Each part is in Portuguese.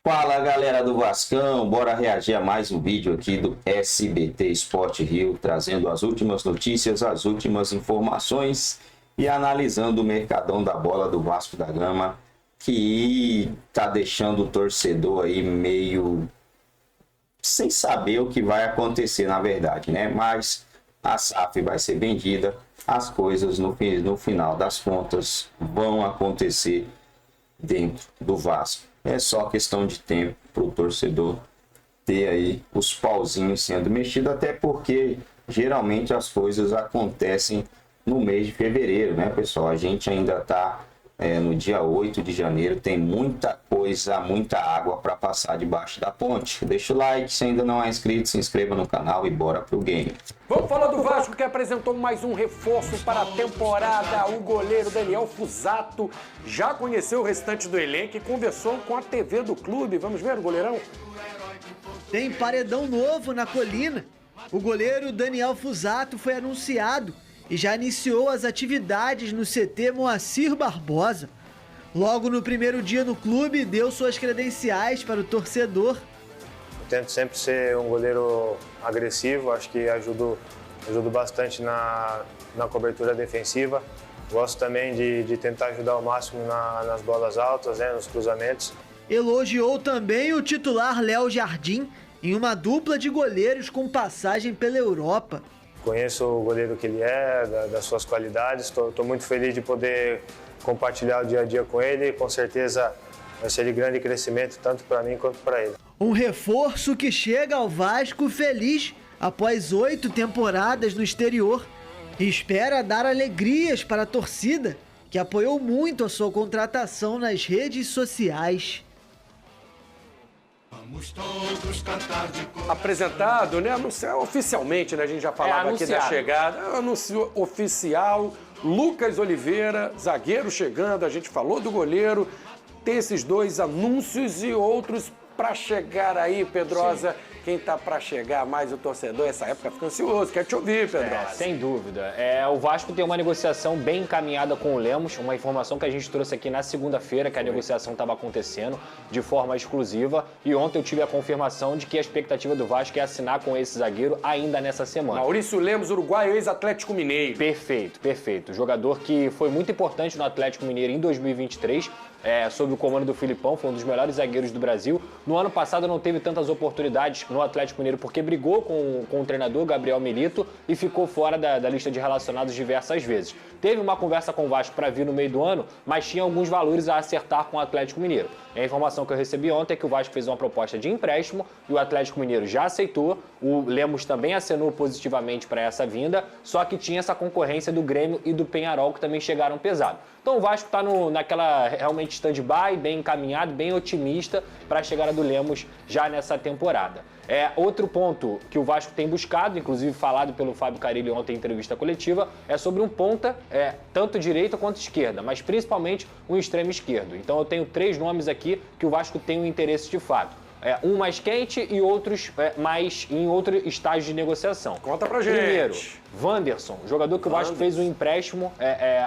Fala galera do Vascão, bora reagir a mais um vídeo aqui do SBT Sport Rio, trazendo as últimas notícias, as últimas informações e analisando o mercadão da bola do Vasco da Gama, que tá deixando o torcedor aí meio sem saber o que vai acontecer na verdade, né? Mas a SAF vai ser vendida, as coisas no final das contas vão acontecer dentro do Vasco. É só questão de tempo para o torcedor ter aí os pauzinhos sendo mexidos, até porque geralmente as coisas acontecem no mês de fevereiro, né, pessoal? A gente ainda está no dia 8 de janeiro, tem muita coisa, muita água para passar debaixo da ponte. Deixa o like, se ainda não é inscrito, se inscreva no canal e bora pro game. Vamos falar do Vasco, que apresentou mais um reforço para a temporada. O goleiro Daniel Fuzato já conheceu o restante do elenco e conversou com a TV do clube. Vamos ver o goleirão? Tem paredão novo na Colina. O goleiro Daniel Fuzato foi anunciado e já iniciou as atividades no CT Moacir Barbosa. Logo no primeiro dia no clube, deu suas credenciais para o torcedor. Eu tento sempre ser um goleiro agressivo, acho que ajudo bastante na cobertura defensiva. Gosto também de tentar ajudar ao máximo nas bolas altas, nos cruzamentos. Elogiou também o titular Léo Jardim em uma dupla de goleiros com passagem pela Europa. Conheço o goleiro que ele é, das suas qualidades, estou muito feliz de poder compartilhar o dia a dia com ele, com certeza vai ser de grande crescimento tanto para mim quanto para ele. Um reforço que chega ao Vasco feliz após 8 temporadas no exterior e espera dar alegrias para a torcida, que apoiou muito a sua contratação nas redes sociais. Apresentado, né? Oficialmente, né? A gente já falava aqui da chegada. Anúncio oficial. Lucas Oliveira, zagueiro chegando. A gente falou do goleiro. Tem esses dois anúncios e outros para chegar aí, Pedrosa. Sim. Quem tá para chegar mais o torcedor, essa época fica ansioso. Quer te ouvir, Pedrosa. Sem dúvida. O Vasco tem uma negociação bem encaminhada com o Lemos, uma informação que a gente trouxe aqui na segunda-feira, que a negociação estava acontecendo de forma exclusiva. E ontem eu tive a confirmação de que a expectativa do Vasco é assinar com esse zagueiro ainda nessa semana. Maurício Lemos, uruguaio, ex-Atlético Mineiro. Perfeito. Jogador que foi muito importante no Atlético Mineiro em 2023. Sob o comando do Filipão, foi um dos melhores zagueiros do Brasil. No ano passado não teve tantas oportunidades no Atlético Mineiro porque brigou com o treinador Gabriel Milito e ficou fora da lista de relacionados diversas vezes. Teve uma conversa com o Vasco para vir no meio do ano, mas tinha alguns valores a acertar com o Atlético Mineiro. E a informação que eu recebi ontem é que o Vasco fez uma proposta de empréstimo e o Atlético Mineiro já aceitou. O Lemos também acenou positivamente para essa vinda, só que tinha essa concorrência do Grêmio e do Peñarol, que também chegaram pesado. Então o Vasco está naquela realmente stand-by, bem encaminhado, bem otimista para a chegada do Lemos já nessa temporada. Outro ponto que o Vasco tem buscado, inclusive falado pelo Fábio Carille ontem em entrevista coletiva, é sobre um ponta, tanto direita quanto esquerda, mas principalmente um extremo esquerdo. Então eu tenho 3 nomes aqui que o Vasco tem um interesse de fato. Um mais quente e outros mais em outro estágio de negociação. Conta pra gente. Primeiro, Wanderson, jogador que o Vasco fez um empréstimo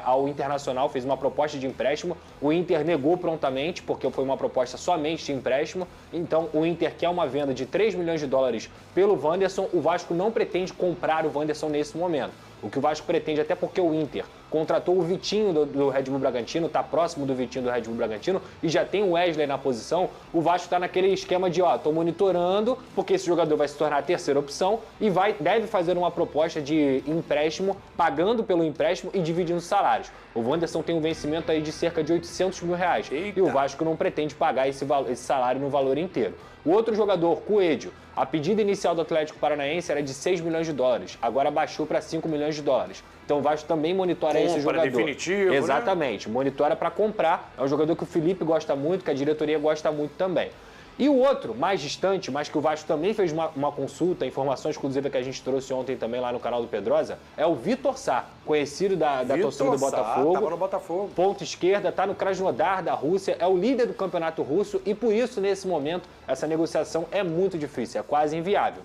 ao Internacional, fez uma proposta de empréstimo. O Inter negou prontamente, porque foi uma proposta somente de empréstimo. Então, o Inter quer uma venda de 3 milhões de dólares pelo Wanderson. O Vasco não pretende comprar o Wanderson nesse momento. O que o Vasco pretende, até porque o Inter contratou o Vitinho do Red Bull Bragantino, está próximo do Vitinho do Red Bull Bragantino e já tem o Wesley na posição, o Vasco está naquele esquema de, estou monitorando, porque esse jogador vai se tornar a terceira opção e deve fazer uma proposta de empréstimo, pagando pelo empréstimo e dividindo salários. O Wanderson tem um vencimento aí de cerca de 800 mil reais. Eita. E o Vasco não pretende pagar esse salário no valor inteiro. O outro jogador, Coelho, a pedida inicial do Atlético Paranaense era de 6 milhões de dólares, agora baixou para 5 milhões de dólares. Então o Vasco também monitora esse jogador. Definitivo, exatamente, né? Monitora para comprar. É um jogador que o Felipe gosta muito, que a diretoria gosta muito também. E o outro, mais distante, mas que o Vasco também fez uma consulta, informação exclusiva que a gente trouxe ontem também lá no canal do Pedrosa, é o Vitor Sá, conhecido da torcida do Botafogo. Tava no Botafogo. Ponta esquerda, tá no Krasnodar da Rússia, é o líder do campeonato russo e por isso, nesse momento, essa negociação é muito difícil, é quase inviável.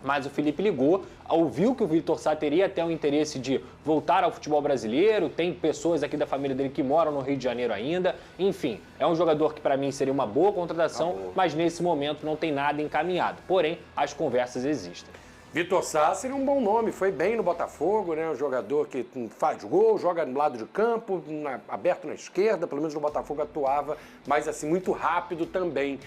Mas o Felipe ligou, ouviu que o Vitor Sá teria até o interesse de voltar ao futebol brasileiro, tem pessoas aqui da família dele que moram no Rio de Janeiro ainda, enfim, é um jogador que para mim seria uma boa contratação, mas nesse momento não tem nada encaminhado, porém as conversas existem. Vitor Sá seria um bom nome, foi bem no Botafogo, né? Um jogador que faz gol, joga no lado de campo, aberto na esquerda, pelo menos no Botafogo atuava, mas assim, muito rápido também.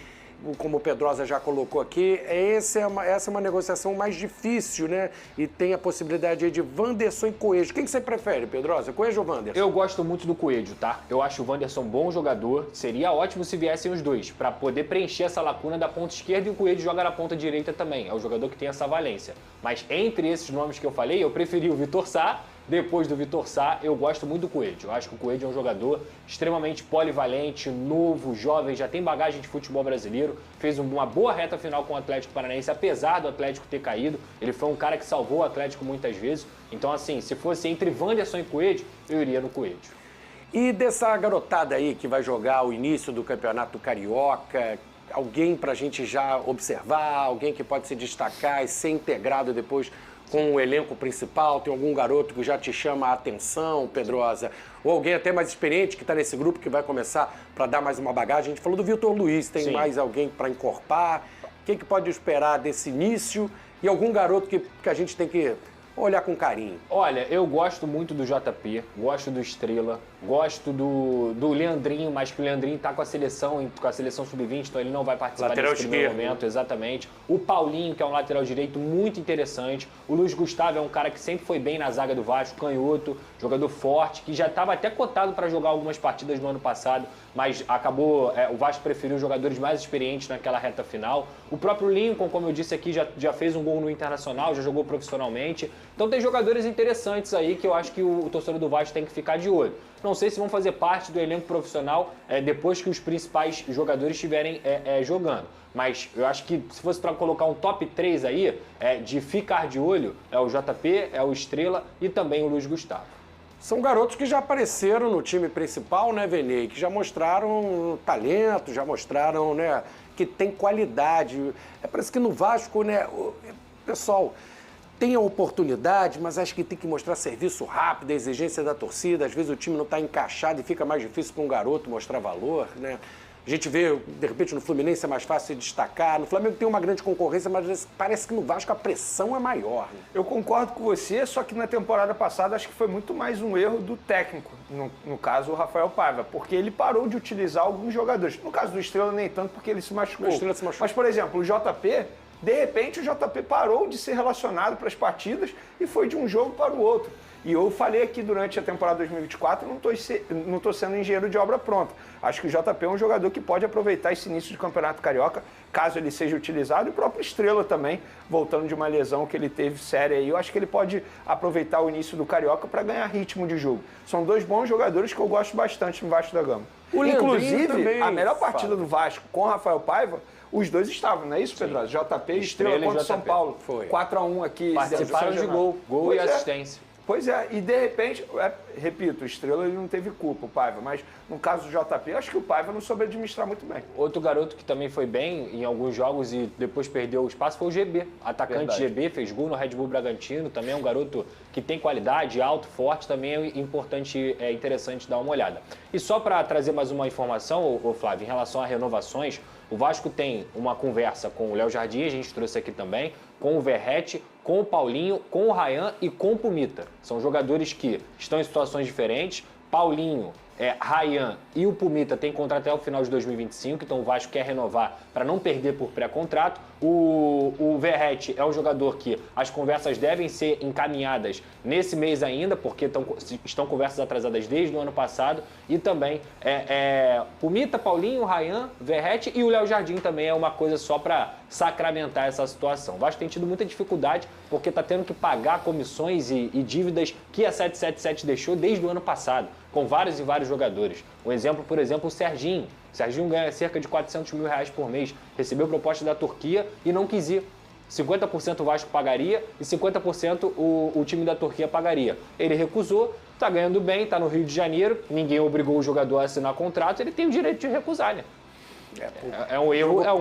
Como o Pedrosa já colocou aqui, essa é uma negociação mais difícil, né? E tem a possibilidade aí de Wanderson e Coelho. Quem que você prefere, Pedrosa? Coelho ou Wanderson? Eu gosto muito do Coelho, tá? Eu acho o Wanderson bom jogador. Seria ótimo se viessem os dois, para poder preencher essa lacuna da ponta esquerda, e o Coelho joga na ponta direita também. É o jogador que tem essa valência. Mas entre esses nomes que eu falei, eu preferi o Vitor Sá. Depois do Vitor Sá, eu gosto muito do Coelho. Eu acho que o Coelho é um jogador extremamente polivalente, novo, jovem, já tem bagagem de futebol brasileiro, fez uma boa reta final com o Atlético Paranaense, apesar do Atlético ter caído. Ele foi um cara que salvou o Atlético muitas vezes. Então, assim, se fosse entre Wanderson e Coelho, eu iria no Coelho. E dessa garotada aí que vai jogar o início do Campeonato Carioca, alguém pra gente já observar, alguém que pode se destacar e ser integrado depois com o elenco principal? Tem algum garoto que já te chama a atenção, Pedrosa? Ou alguém até mais experiente que está nesse grupo que vai começar para dar mais uma bagagem? A gente falou do Vitor Luiz, tem Sim. mais alguém para encorpar? O que pode esperar desse início? E algum garoto que a gente tem que olhar com carinho? Olha, eu gosto muito do JP, gosto do Estrela, gosto do Leandrinho, mas que o Leandrinho está com a seleção sub-20, então ele não vai participar Lateral desse primeiro momento, exatamente. O Paulinho, que é um lateral direito muito interessante. O Luiz Gustavo é um cara que sempre foi bem na zaga do Vasco, canhoto, jogador forte, que já estava até cotado para jogar algumas partidas no ano passado, mas acabou, o Vasco preferiu jogadores mais experientes naquela reta final. O próprio Lincoln, como eu disse aqui, já fez um gol no Internacional, já jogou profissionalmente. Então tem jogadores interessantes aí que eu acho que o torcedor do Vasco tem que ficar de olho. Não sei se vão fazer parte do elenco profissional depois que os principais jogadores estiverem jogando. Mas eu acho que se fosse para colocar um top 3 aí, de ficar de olho, é o JP, é o Estrela e também o Luiz Gustavo. São garotos que já apareceram no time principal, né, Venei? Que já mostraram talento, já mostraram, né, que tem qualidade. Parece que no Vasco, né, pessoal, tem a oportunidade, mas acho que tem que mostrar serviço rápido, a exigência da torcida. Às vezes o time não está encaixado e fica mais difícil para um garoto mostrar valor, né? A gente vê, de repente, no Fluminense é mais fácil de destacar. No Flamengo tem uma grande concorrência, mas parece que no Vasco a pressão é maior. Né? Eu concordo com você, só que na temporada passada acho que foi muito mais um erro do técnico, no caso o Rafael Paiva, porque ele parou de utilizar alguns jogadores. No caso do Estrela nem tanto, porque ele se machucou. O Estrela se machucou. Mas, por exemplo, o JP, de repente o JP parou de ser relacionado para as partidas e foi de um jogo para o outro. E eu falei aqui durante a temporada 2024, não estou sendo engenheiro de obra pronta. Acho que o JP é um jogador que pode aproveitar esse início de Campeonato Carioca, caso ele seja utilizado, e o próprio Estrela também, voltando de uma lesão que ele teve séria aí. Eu acho que ele pode aproveitar o início do Carioca para ganhar ritmo de jogo. São dois bons jogadores que eu gosto bastante no Vasco da Gama. Inclusive, a melhor partida do Vasco com o Rafael Paiva, os dois estavam, não é isso, Pedrosa? JP e Estrela contra o São Paulo. Foi. 4-1 aqui. Participaram de gol e assistência. Pois é, e de repente, repito, o Estrela ele não teve culpa, o Paiva, mas no caso do JP, acho que o Paiva não soube administrar muito bem. Outro garoto que também foi bem em alguns jogos e depois perdeu o espaço foi o GB. Atacante Verdade. GB, fez gol no Red Bull Bragantino, também é um garoto que tem qualidade, alto, forte, também é importante, interessante dar uma olhada. E só para trazer mais uma informação, Flávio, em relação a renovações, o Vasco tem uma conversa com o Léo Jardim, a gente trouxe aqui também, com o Verratti, com o Paulinho, com o Ryan e com o Pumita. São jogadores que estão em situações diferentes. Paulinho, Ryan e o Pumita têm contrato até o final de 2025, então o Vasco quer renovar para não perder por pré-contrato. O Verratti é um jogador que as conversas devem ser encaminhadas nesse mês ainda, porque estão conversas atrasadas desde o ano passado. E também Pumita, Paulinho, Ryan, Verratti e o Léo Jardim também é uma coisa só para sacramentar essa situação. O Vasco tem tido muita dificuldade porque está tendo que pagar comissões e dívidas que a 777 deixou desde o ano passado, com vários e vários jogadores. Um exemplo, por exemplo, o Serginho. O Serginho ganha cerca de R$400 mil por mês, recebeu proposta da Turquia e não quis ir. 50% o Vasco pagaria e 50% o time da Turquia pagaria. Ele recusou, está ganhando bem, está no Rio de Janeiro, ninguém obrigou o jogador a assinar contrato, ele tem o direito de recusar, né? É um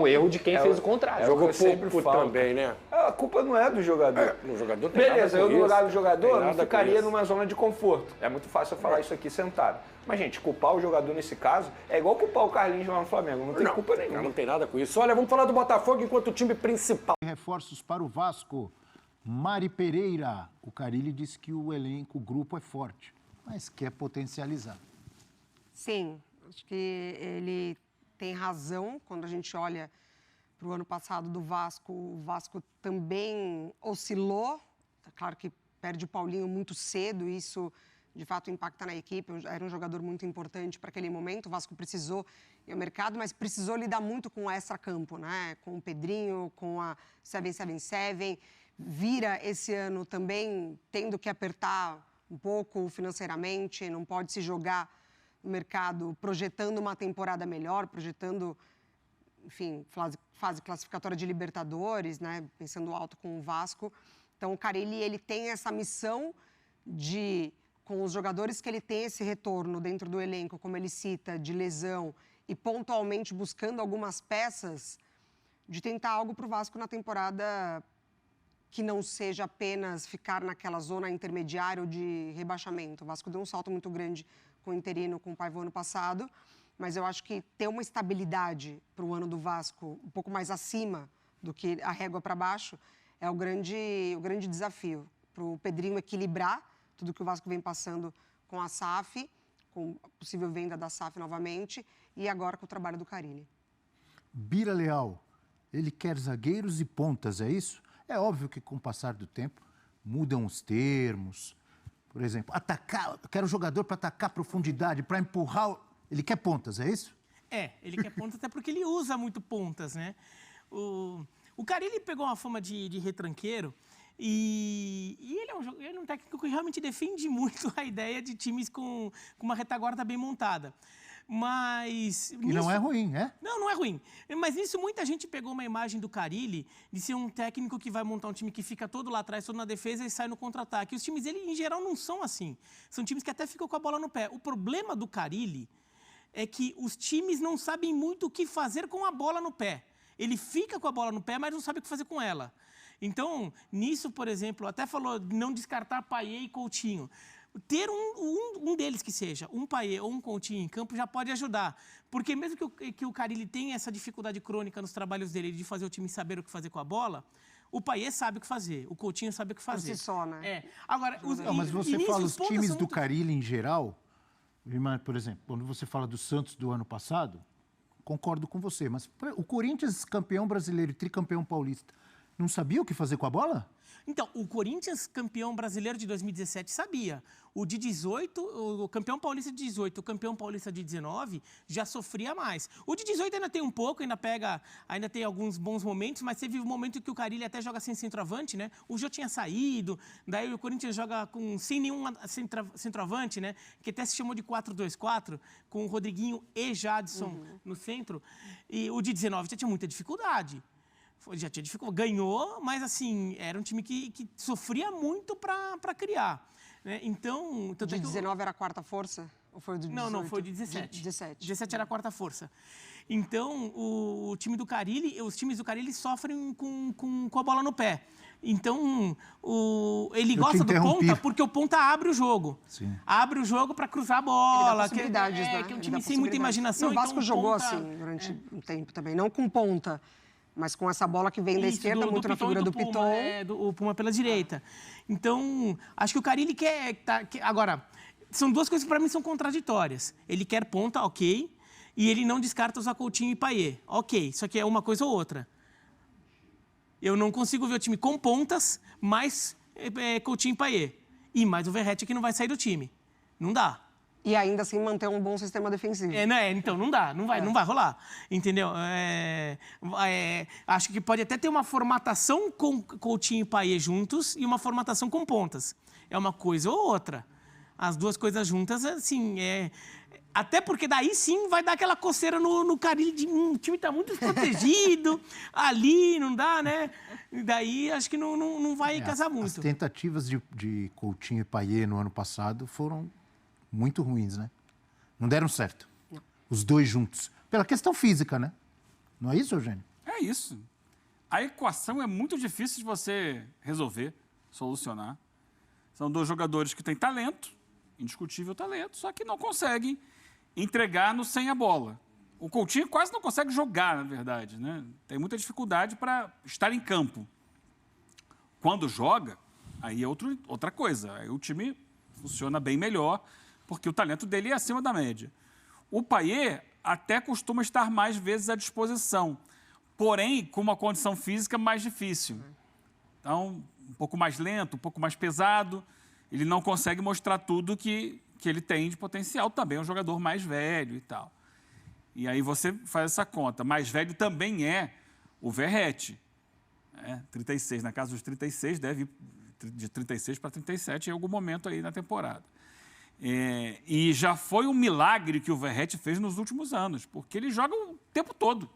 erro de quem fez o contrário. Jogou pouco também, né? A culpa não é do jogador. O jogador tem Beleza, eu no lugar do jogador não Tem ficaria numa zona de conforto. É muito fácil eu falar isso aqui sentado. Mas, gente, culpar o jogador nesse caso é igual culpar o Carlinhos lá no Flamengo. Não tem culpa nenhuma. Não tem nada com isso. Olha, vamos falar do Botafogo enquanto o time principal. Reforços para o Vasco. Mari Pereira. O Carille disse que o elenco, o grupo é forte, mas quer potencializar. Sim, acho que ele tem razão quando a gente olha para o ano passado do Vasco. O Vasco também oscilou. É claro que perde o Paulinho muito cedo, isso de fato impacta na equipe. Era um jogador muito importante para aquele momento. O Vasco precisou ir ao mercado, mas precisou lidar muito com o extra-campo, né? Com o Pedrinho, com a 777. Vira esse ano também tendo que apertar um pouco financeiramente, não pode se jogar no mercado projetando uma temporada melhor, projetando, enfim, fase classificatória de Libertadores, né? Pensando alto com o Vasco. Então, o Carille, ele tem essa missão de, com os jogadores que ele tem esse retorno dentro do elenco, como ele cita, de lesão, e pontualmente buscando algumas peças, de tentar algo para o Vasco na temporada que não seja apenas ficar naquela zona intermediária ou de rebaixamento. O Vasco deu um salto muito grande com o interino, com o Paiva ano passado, mas eu acho que ter uma estabilidade para o ano do Vasco um pouco mais acima do que a régua para baixo é o grande desafio. Para o Pedrinho equilibrar tudo que o Vasco vem passando com a SAF, com a possível venda da SAF novamente, e agora com o trabalho do Carille. Bira Leal, ele quer zagueiros e pontas, é isso? É óbvio que com o passar do tempo mudam os termos. Por exemplo, atacar, quero jogador para atacar profundidade, para empurrar. Ele quer pontas, é isso? Ele quer pontas até porque ele usa muito pontas, né? O Carille pegou uma fama de retranqueiro e ele é um técnico que realmente defende muito a ideia de times com uma retaguarda bem montada. Mas... E não é ruim, né? Não é ruim. Mas nisso muita gente pegou uma imagem do Carille de ser um técnico que vai montar um time que fica todo lá atrás, todo na defesa e sai no contra-ataque. Os times dele, em geral, não são assim. São times que até ficam com a bola no pé. O problema do Carille é que os times não sabem muito o que fazer com a bola no pé. Ele fica com a bola no pé, mas não sabe o que fazer com ela. Então, nisso, por exemplo, até falou de não descartar Payet e Coutinho. Ter um deles que seja, um Payet ou um Coutinho em campo já pode ajudar. Porque mesmo que o Carille tenha essa dificuldade crônica nos trabalhos dele de fazer o time saber o que fazer com a bola, o Payet sabe o que fazer, o Coutinho sabe o que fazer. Por si só, né? Agora, mas você fala os times do Carille em geral, por exemplo, quando você fala do Santos do ano passado, concordo com você, mas o Corinthians, campeão brasileiro e tricampeão paulista, não sabia o que fazer com a bola? Então, o Corinthians, campeão brasileiro de 2017, sabia. O de 18, o campeão paulista de 18, o campeão paulista de 19, já sofria mais. O de 18 ainda tem um pouco, ainda tem alguns bons momentos, mas teve um momento que o Carille até joga sem centroavante, né? O Jô tinha saído, daí o Corinthians joga sem nenhum centroavante, né? Que até se chamou de 4-2-4, com o Rodriguinho e Jadson no centro. E o de 19 já tinha muita dificuldade. Já tinha dificuldade, ganhou, mas assim, era um time que sofria muito para criar. Né? Então, o de 19 era a quarta força? Ou foi o de 18? Não, foi o de 17. 17 era a quarta força. Então, o time do Carille, os times do Carille sofrem com a bola no pé. Então, ele gosta do ponta porque o ponta abre o jogo. Sim. Abre o jogo para cruzar a bola. Ele dá possibilidades, né? Que é um time sem muita imaginação. O Vasco jogou assim durante um tempo também, não com ponta. Mas com essa bola que vem da esquerda, muito na figura do Piton. O Puma pela direita. Então, acho que o Carille quer... Agora, são duas coisas que para mim são contraditórias. Ele quer ponta, ok, e ele não descarta usar Coutinho e Payet. Ok, só que é uma coisa ou outra. Eu não consigo ver o time com pontas, mais Coutinho e Payet. E mais o Verratti que não vai sair do time. Não dá. E ainda assim manter um bom sistema defensivo. Então não dá, não vai rolar, entendeu? Acho que pode até ter uma formatação com Coutinho e Payet juntos e uma formatação com pontas. É uma coisa ou outra. As duas coisas juntas, assim, até porque daí sim vai dar aquela coceira no Carille de o time tá muito desprotegido, ali não dá, né? E daí acho que não vai casar muito. As tentativas de Coutinho e Payet no ano passado foram muito ruins, né? Não deram certo. Não. Os dois juntos. Pela questão física, né? Não é isso, Eugênio? É isso. A equação é muito difícil de você resolver, solucionar. São dois jogadores que têm talento, indiscutível talento, só que não conseguem entregar no sem a bola. O Coutinho quase não consegue jogar, na verdade, né? Tem muita dificuldade para estar em campo. Quando joga, aí é outra coisa. Aí o time funciona bem melhor, porque o talento dele é acima da média. O Payet até costuma estar mais vezes à disposição, porém com uma condição física mais difícil. Então, um pouco mais lento, um pouco mais pesado, ele não consegue mostrar tudo que ele tem de potencial. Também é um jogador mais velho e tal. E aí você faz essa conta. Mais velho também é o Verratti. 36, na casa dos 36, deve ir de 36 para 37 em algum momento aí na temporada. E já foi um milagre que o Verratti fez nos últimos anos, porque ele joga o tempo todo.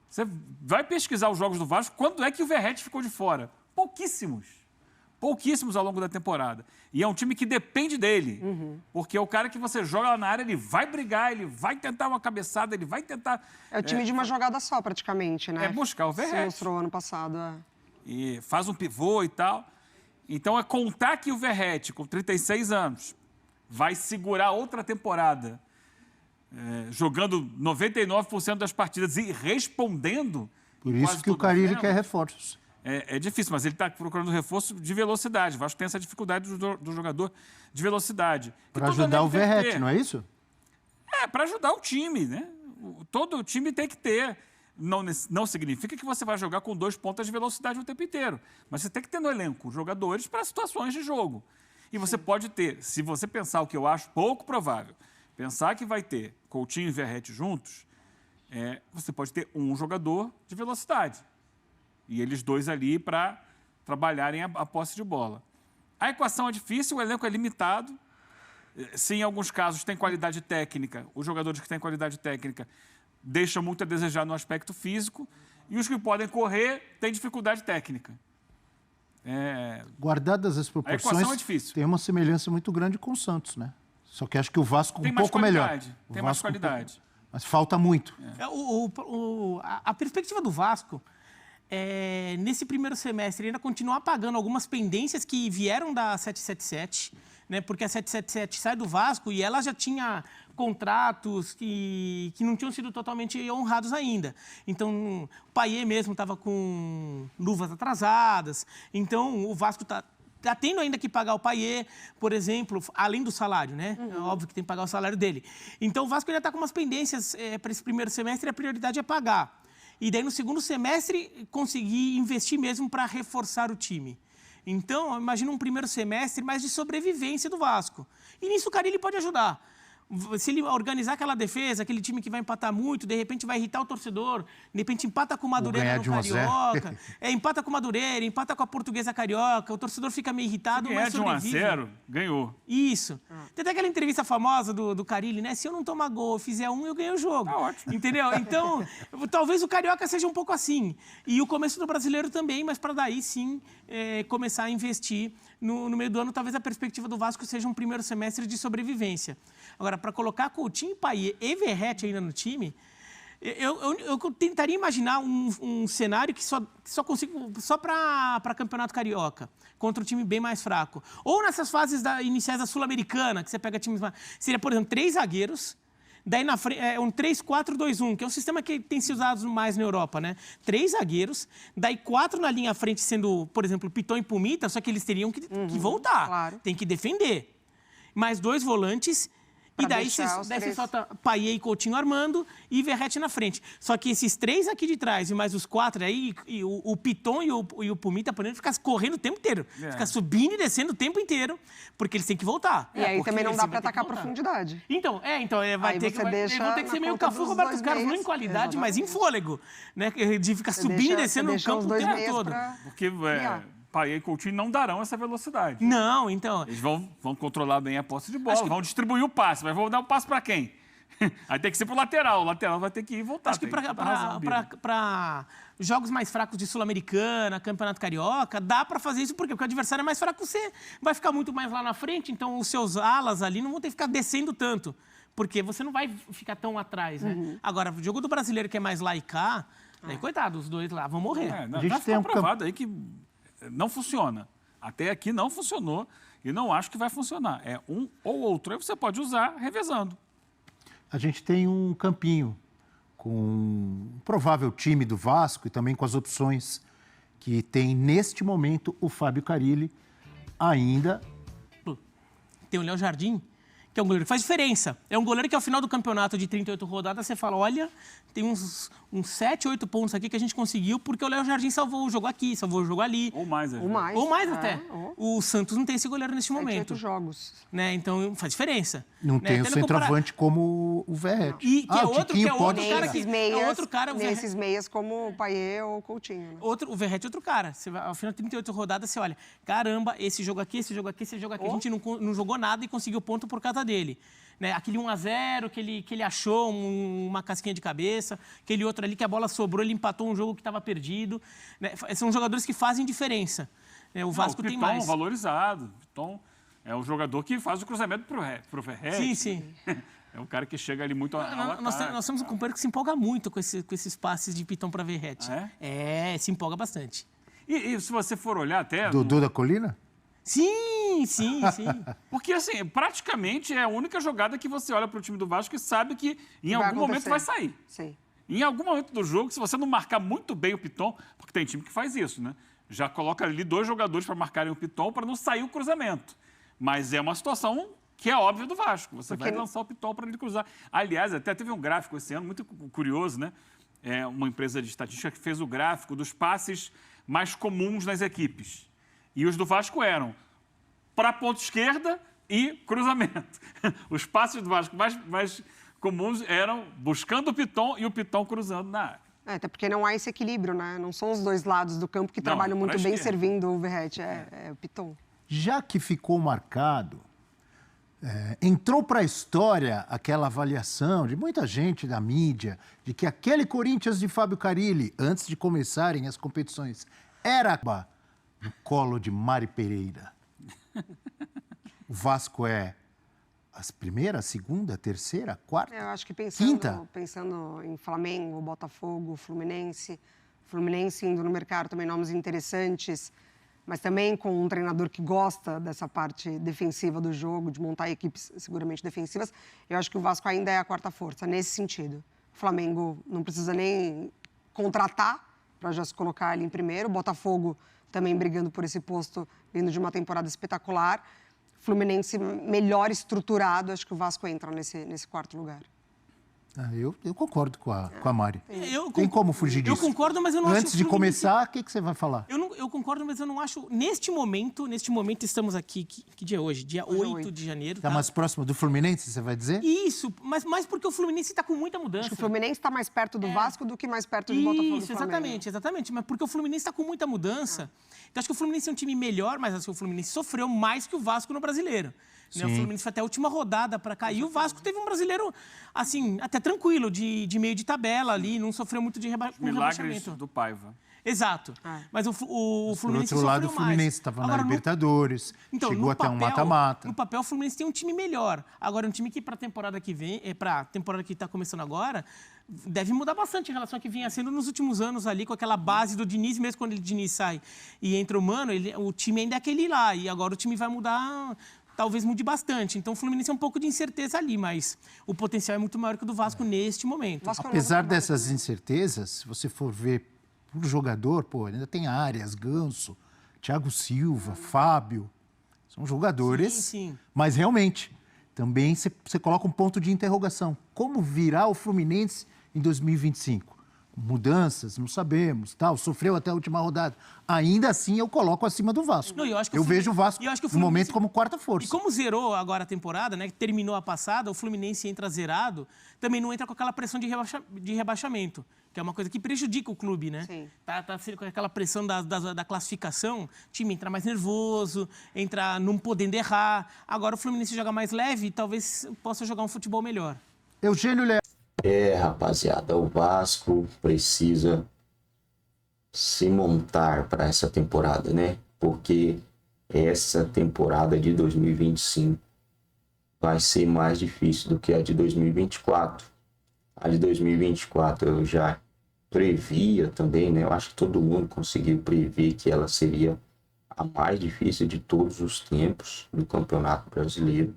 Você vai pesquisar os jogos do Vasco, quando é que o Verratti ficou de fora? Pouquíssimos ao longo da temporada. E é um time que depende dele, porque é o cara que você joga lá na área, ele vai brigar, ele vai tentar uma cabeçada, ele vai tentar... É o time de uma jogada só, praticamente, né? É buscar o Verratti. Se mostrou ano passado, E faz um pivô e tal. Então, é contar que o Verratti, com 36 anos, vai segurar outra temporada, jogando 99% das partidas e respondendo... Por isso que o Carille quer reforços. É difícil, mas ele está procurando reforço de velocidade. Eu acho que tem essa dificuldade do jogador de velocidade. Para ajudar o Verratti, não é isso? Para ajudar o time, né? Todo time tem que ter. Não significa que você vai jogar com 2 pontas de velocidade o tempo inteiro. Mas você tem que ter no elenco jogadores para situações de jogo. E você pode ter, se você pensar o que eu acho pouco provável, pensar que vai ter Coutinho e Verratti juntos, você pode ter um jogador de velocidade. E eles dois ali para trabalharem a posse de bola. A equação é difícil, o elenco é limitado. Se em alguns casos tem qualidade técnica, os jogadores que têm qualidade técnica deixam muito a desejar no aspecto físico, e os que podem correr têm dificuldade técnica. Guardadas as proporções, a equação é difícil. Tem uma semelhança muito grande com o Santos, né? Só que acho que o Vasco um pouco melhor. Tem mais qualidade. Mas falta muito. A perspectiva do Vasco... nesse primeiro semestre, ainda continuar pagando algumas pendências que vieram da 777, né? Porque a 777 sai do Vasco e ela já tinha contratos que não tinham sido totalmente honrados ainda. Então, o Payet mesmo estava com luvas atrasadas. Então, o Vasco está tendo ainda que pagar o Payet, por exemplo, além do salário, né? É óbvio que tem que pagar o salário dele. Então, o Vasco ainda está com umas pendências para esse primeiro semestre e a prioridade é pagar. E daí, no segundo semestre, conseguir investir mesmo para reforçar o time. Então, imagina um primeiro semestre mais de sobrevivência do Vasco. E nisso o Carille pode ajudar. Se ele organizar aquela defesa, aquele time que vai empatar muito, de repente vai irritar o torcedor, de repente empata com o Madureira no Carioca, empata com o Madureira, empata com a Portuguesa Carioca, o torcedor fica meio irritado, mas sobrevive. De 1-0, ganhou. Isso. Tem até aquela entrevista famosa do Carille, né? Se eu não tomar gol, fizer 1, eu ganho o jogo. Tá ótimo. Entendeu? Então, talvez o Carioca seja um pouco assim. E o começo do Brasileiro também, mas para daí sim começar a investir no meio do ano, talvez a perspectiva do Vasco seja um primeiro semestre de sobrevivência. Agora, para colocar Coutinho, Payet e Verratti ainda no time, eu tentaria imaginar um cenário que só consigo só para Campeonato Carioca, contra um time bem mais fraco. Ou nessas fases iniciais da Sul-Americana, que você pega times mais... Seria, por exemplo, 3 zagueiros, daí na frente, um 3-4-2-1, que é um sistema que tem sido usado mais na Europa, né? 3 zagueiros, daí 4 na linha à frente sendo, por exemplo, Piton e Pumita, só que eles teriam que voltar. Claro. Tem que defender. Mais 2 volantes... E daí você solta Payet e Coutinho armando e Verratti na frente. Só que esses 3 aqui de trás e mais os 4 aí, e o Piton e o Pumita, por exemplo, ficam correndo o tempo inteiro. Fica subindo e descendo o tempo inteiro, porque eles têm que voltar. E aí também não dá para atacar a profundidade. Então vai ter que ser meio Cafu e Roberto Carlos, não em qualidade, mas em fôlego. Né? De ficar subindo e descendo no campo o tempo todo. Porque... Payet e Coutinho não darão essa velocidade. Não, então... Eles vão controlar bem a posse de bola, vão distribuir o passe, mas vão dar o passe para quem? Aí tem que ser pro lateral, o lateral vai ter que ir e voltar. Acho que para jogos mais fracos de Sul-Americana, Campeonato Carioca, dá para fazer isso, por quê? Porque o adversário é mais fraco, você vai ficar muito mais lá na frente, então os seus alas ali não vão ter que ficar descendo tanto. porque você não vai ficar tão atrás, né? Agora, o jogo do brasileiro que é mais lá e cá, aí, coitado, os dois lá vão morrer. A gente tem provado aí que não funciona. Até aqui não funcionou e não acho que vai funcionar. É um ou outro. Aí você pode usar revezando. A gente tem um campinho com um provável time do Vasco e também com as opções que tem neste momento o Fábio Carille ainda. Tem o Léo Jardim, que é um goleiro que faz diferença. É um goleiro que ao final do campeonato de 38 rodadas você fala, olha, tem uns 7, 8 pontos aqui que a gente conseguiu porque o Léo Jardim salvou o jogo aqui, salvou o jogo ali. Ou mais, Ou mais até. O Santos não tem esse goleiro neste momento. 8 jogos. Né? Então faz diferença. Não tem o centroavante como o Verratti. E que é outro cara que... Meias, é outro cara, nesses meias como o Payet ou o Coutinho. Né? O Verratti é outro cara. Você vai, ao final de 38 rodadas, você olha, caramba, esse jogo aqui, a gente não jogou nada e conseguiu ponto por causa dele. Né? Aquele 1-0 que ele achou uma casquinha de cabeça, aquele outro ali que a bola sobrou, ele empatou um jogo que estava perdido. Né? São jogadores que fazem diferença. Né? O Vasco tem mais. O Piton valorizado. O Piton é o jogador que faz o cruzamento pro Verratti. Sim. É um cara que chega ali muito nós temos um companheiro que se empolga muito com esses passes de Piton para Verratti. Se empolga bastante. E se você for olhar até... Dodô da Colina? Sim. Porque, assim, praticamente é a única jogada que você olha para o time do Vasco e sabe que em algum momento vai sair. Sim. Em algum momento do jogo, se você não marcar muito bem o Piton, porque tem time que faz isso, né? Já coloca ali 2 jogadores para marcarem o Piton para não sair o cruzamento. Mas é uma situação que é óbvia do Vasco. Você vai lançar o Piton para ele cruzar. Aliás, até teve um gráfico esse ano muito curioso, né? É uma empresa de estatística que fez o gráfico dos passes mais comuns nas equipes. E os do Vasco eram para a ponta esquerda e cruzamento. Os passes do Vasco mais comuns eram buscando o Piton e o Piton cruzando na área. Até porque não há esse equilíbrio, né? Não são os dois lados do campo que trabalham muito bem servindo o Verratti. É o Piton. Já que ficou marcado, entrou para a história aquela avaliação de muita gente da mídia de que aquele Corinthians de Fábio Carille, antes de começarem as competições, era no colo de Mari Pereira. O Vasco é a primeira, a segunda, a terceira, a quarta, eu acho que quinta? Pensando em Flamengo, Botafogo, Fluminense indo no mercado, também nomes interessantes, mas também com um treinador que gosta dessa parte defensiva do jogo, de montar equipes seguramente defensivas, eu acho que o Vasco ainda é a quarta força, nesse sentido. O Flamengo não precisa nem contratar para já se colocar ali em primeiro, o Botafogo também brigando por esse posto, vindo de uma temporada espetacular. Fluminense melhor estruturado, acho que o Vasco entra nesse quarto lugar. Eu concordo com a Mari. Tem como fugir disso? Eu concordo, mas eu não acho... Antes de começar, o que você vai falar? Eu concordo, mas eu não acho... Neste momento estamos aqui... Que dia é hoje? Dia 8 de janeiro. Está mais próximo do Fluminense, você vai dizer? Isso, mas mais porque o Fluminense está com muita mudança. Acho que o Fluminense está mais perto do Vasco do que mais perto do Botafogo. Isso, exatamente. Mas porque o Fluminense está com muita mudança. Então, acho que o Fluminense é um time melhor, mas acho que o Fluminense sofreu mais que o Vasco no Brasileiro. Né? O Fluminense foi até a última rodada para cair. O Vasco teve um brasileiro, assim, até tranquilo, de meio de tabela ali, não sofreu muito de rebaixamento. Milagres do Paiva. Exato. Mas o Fluminense Por outro lado, o Fluminense estava na Libertadores, chegou até um mata-mata. No papel, o Fluminense tem um time melhor. Agora, um time que para a temporada que vem, para a temporada que está começando agora, deve mudar bastante em relação ao que vinha sendo nos últimos anos ali, com aquela base do Diniz, mesmo quando o Diniz sai e entra o Mano, o time ainda é aquele lá. E agora o time vai mudar... Talvez mude bastante. Então, o Fluminense é um pouco de incerteza ali, mas o potencial é muito maior que o do Vasco neste momento. Apesar dessas incertezas, se você for ver por jogador, ainda tem Arias, Ganso, Thiago Silva, Fábio. São jogadores, sim. Mas realmente, também você coloca um ponto de interrogação. Como virá o Fluminense em 2025? Mudanças, não sabemos, sofreu até a última rodada. Ainda assim, eu coloco acima do Vasco. Não, eu vejo o Vasco no momento como quarta força. E como zerou agora a temporada, né, que terminou a passada, o Fluminense entra zerado, também não entra com aquela pressão de rebaixamento, que é uma coisa que prejudica o clube, né? Sim. Tá com aquela pressão da classificação, o time entra mais nervoso, entra não podendo errar. Agora o Fluminense joga mais leve e talvez possa jogar um futebol melhor. Eugênio Leal. Rapaziada, o Vasco precisa se montar para essa temporada, né? Porque essa temporada de 2025 vai ser mais difícil do que a de 2024. A de 2024 eu já previa também, né? Eu acho que todo mundo conseguiu prever que ela seria a mais difícil de todos os tempos do Campeonato Brasileiro.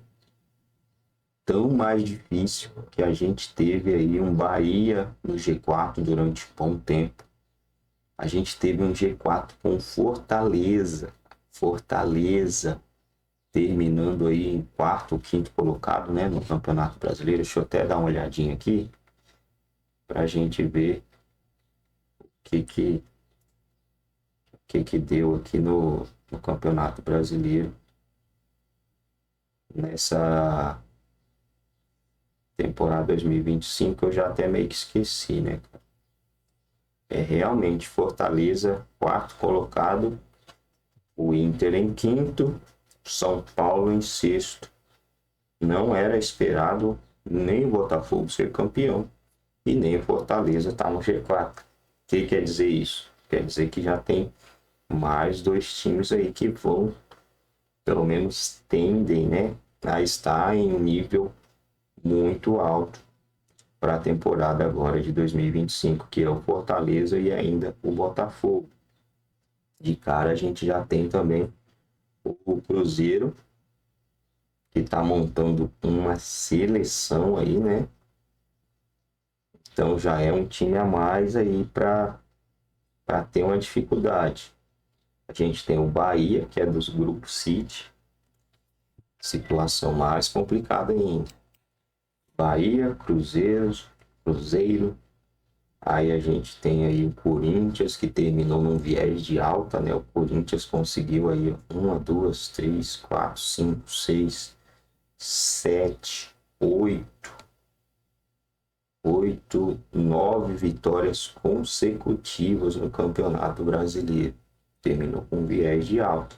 Tão mais difícil que a gente teve aí um Bahia no G4 durante um bom tempo. A gente teve um G4 com Fortaleza terminando aí em quarto ou quinto colocado, né, no Campeonato Brasileiro. Deixa eu até dar uma olhadinha aqui para a gente ver o que deu aqui no Campeonato Brasileiro nessa temporada 2025. Eu já até meio que esqueci, né? É realmente Fortaleza, quarto colocado, o Inter em quinto, São Paulo em sexto. Não era esperado nem o Botafogo ser campeão e nem o Fortaleza estar no G4. O que quer dizer isso? Quer dizer que já tem mais 2 times aí que vão, pelo menos tendem, né, a estar em um nível muito alto para a temporada agora de 2025, que é o Fortaleza e ainda o Botafogo. De cara a gente já tem também o Cruzeiro, que está montando uma seleção aí, né? Então já é um time a mais aí para ter uma dificuldade. A gente tem o Bahia, que é dos grupos City, situação mais complicada ainda. Bahia, Cruzeiro, aí a gente tem aí o Corinthians, que terminou num viés de alta, né? O Corinthians conseguiu aí 1, 2, 3, 4, 5, 6, 7, 9 vitórias consecutivas no Campeonato Brasileiro. Terminou com viés de alta.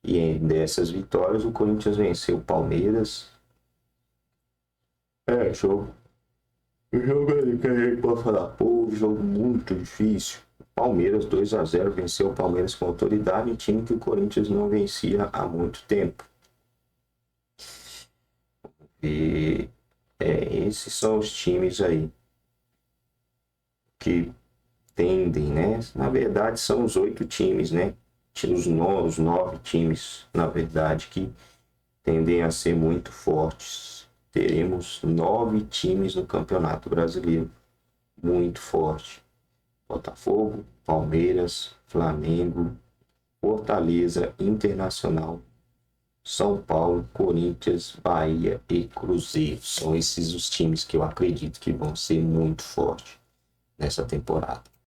E dessas vitórias o Corinthians venceu o Palmeiras. Jogo aí que a gente pode falar, jogo muito difícil. Palmeiras 2-0 venceu o Palmeiras com autoridade, um time que o Corinthians não vencia há muito tempo. E esses são os times aí que tendem, né? Na verdade são os 8 times, né? Os 9 times, na verdade, que tendem a ser muito fortes. Teremos 9 times no Campeonato Brasileiro, muito forte. Botafogo, Palmeiras, Flamengo, Fortaleza, Internacional, São Paulo, Corinthians, Bahia e Cruzeiro. São esses os times que eu acredito que vão ser muito fortes nessa temporada.